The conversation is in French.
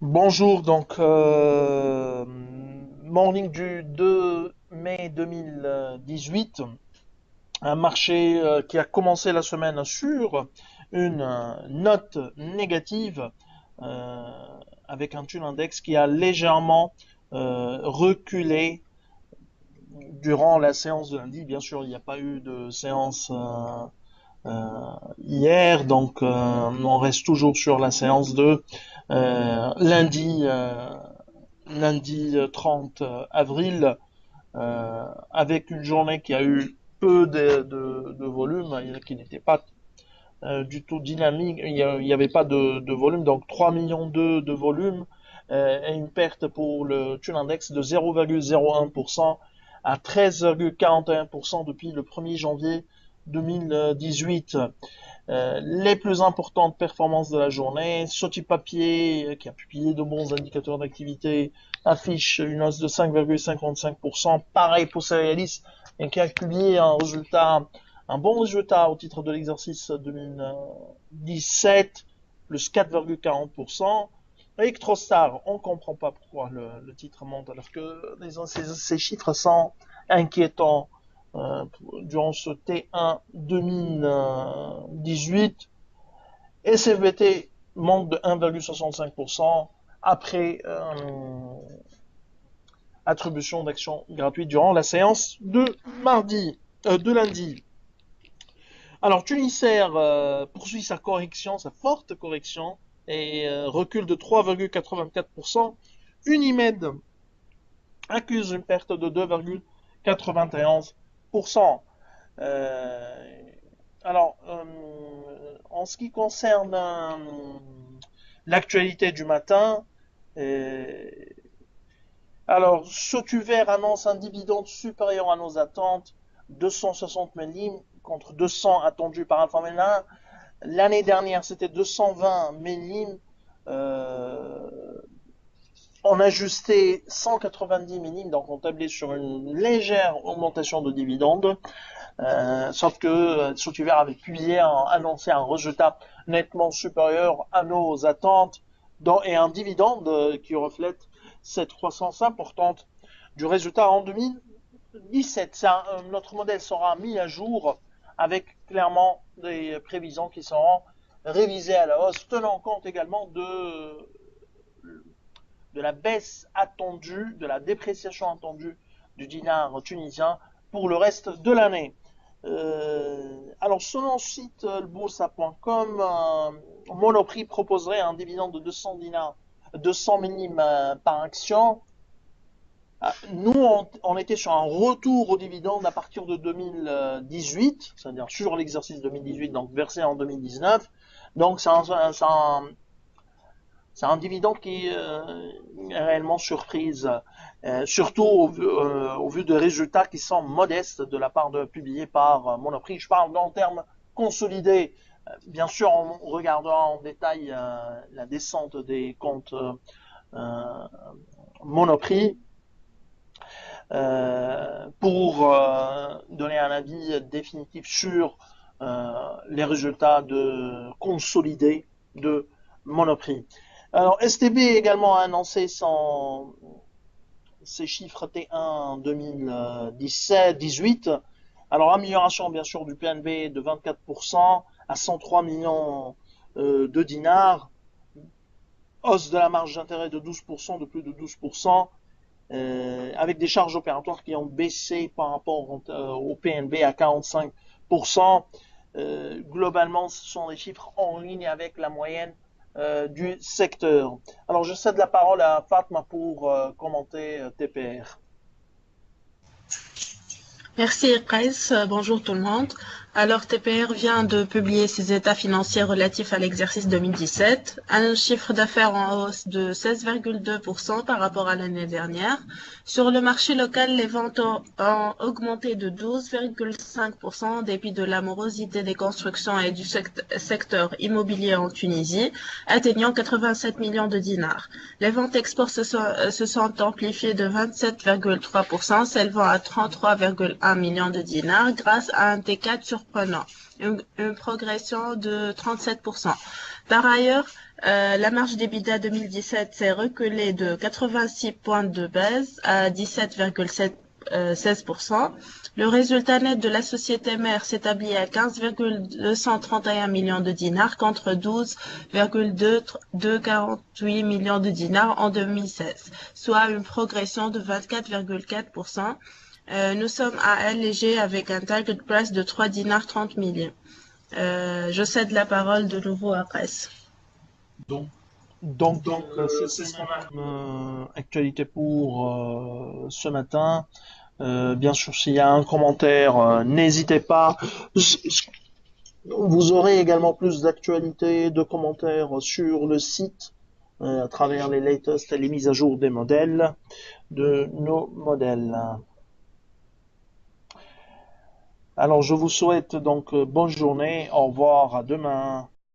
Bonjour, morning du 2 mai 2018, un marché qui a commencé la semaine sur une note négative euh, avec un tune index qui a légèrement reculé durant la séance de lundi. Bien sûr, il n'y a pas eu de séance hier, on reste toujours sur la séance de lundi 30 avril, avec une journée qui a eu peu de volume, qui n'était pas du tout dynamique, il n'y avait pas de volume, donc 3 millions de volume, et une perte pour le Tune Index de 0,01% à 13,41% depuis le 1er janvier 2018. Les plus importantes performances de la journée, Soti Papier, qui a publié de bons indicateurs d'activité, affiche une hausse de 5,55%. Pareil pour Céréalis, qui a publié un bon résultat au titre de l'exercice 2017, plus 4,40%. Electrostar, on ne comprend pas pourquoi le titre monte alors que ces chiffres sont inquiétants durant ce T1 2018. SFBT monte de 1,65% après attribution d'actions gratuites durant la séance de lundi. Alors Tunisair poursuit sa correction, sa forte correction, et recule de 3,84%. Unimed accuse une perte de 2,91%. Euh, en ce qui concerne l'actualité du matin, euh, Sotuver annonce un dividende supérieur à nos attentes, 260 millimes contre 200 attendus par Alpha. L'année dernière, c'était 220 millimes. Euh, on ajustait 190 millimes, donc on tablait sur une légère augmentation de dividendes. Sauf que Sotuver avait publié, annoncé un résultat nettement supérieur à nos attentes et un dividende qui reflète cette croissance importante du résultat en 2017. Notre modèle sera mis à jour avec clairement des prévisions qui seront révisées à la hausse, tenant compte également de la baisse attendue, de la dépréciation attendue du dinar tunisien pour le reste de l'année. Selon le site boursa.com, Monoprix proposerait un dividende de 200 dinars, 200 millimes par action. Nous, on était sur un retour au dividende à partir de 2018, c'est-à-dire sur l'exercice 2018, donc versé en 2019. Donc, c'est un dividende qui est réellement surprise, surtout au vu des résultats qui sont modestes de la part de publiés par Monoprix. Je parle en termes consolidés. Bien sûr, on regardera en détail la descente des comptes Monoprix pour donner un avis définitif sur les résultats consolidés de Monoprix. Alors, STB également a annoncé ses chiffres T1 2017-18. Alors, amélioration bien sûr du PNB de 24% à 103 millions de dinars. Hausse de la marge d'intérêt de 12%, de plus de 12%, avec des charges opératoires qui ont baissé par rapport au PNB à 45%. Globalement, ce sont des chiffres en ligne avec la moyenne du secteur. Alors, je cède la parole à Fatma pour commenter TPR. Merci Kais, bonjour tout le monde. Alors TPR vient de publier ses états financiers relatifs à l'exercice 2017, un chiffre d'affaires en hausse de 16,2% par rapport à l'année dernière. Sur le marché local, les ventes ont augmenté de 12,5% en dépit de la morosité des constructions et du secteur immobilier en Tunisie, atteignant 87 millions de dinars. Les ventes export se sont amplifiées de 27,3%, s'élevant à 33,1 millions de dinars grâce à un T4 sur surprenant, une progression de 37%. Par ailleurs, la marge d'EBITDA 2017 s'est reculée de 86 points de base à 17,16%. Le résultat net de la société mère s'établit à 15,231 millions de dinars contre 12,248 millions de dinars en 2016, soit une progression de 24,4%. Nous sommes à LG avec un target price de 3 dinars 30 millions. Je cède la parole de nouveau à Presse. Donc, c'est ce qu'on a comme actualité pour ce matin. Bien sûr, s'il y a un commentaire, n'hésitez pas. Vous aurez également plus d'actualités, de commentaires sur le site à travers les latest et les mises à jour des modèles, de nos modèles. Alors, je vous souhaite donc bonne journée. Au revoir, à demain.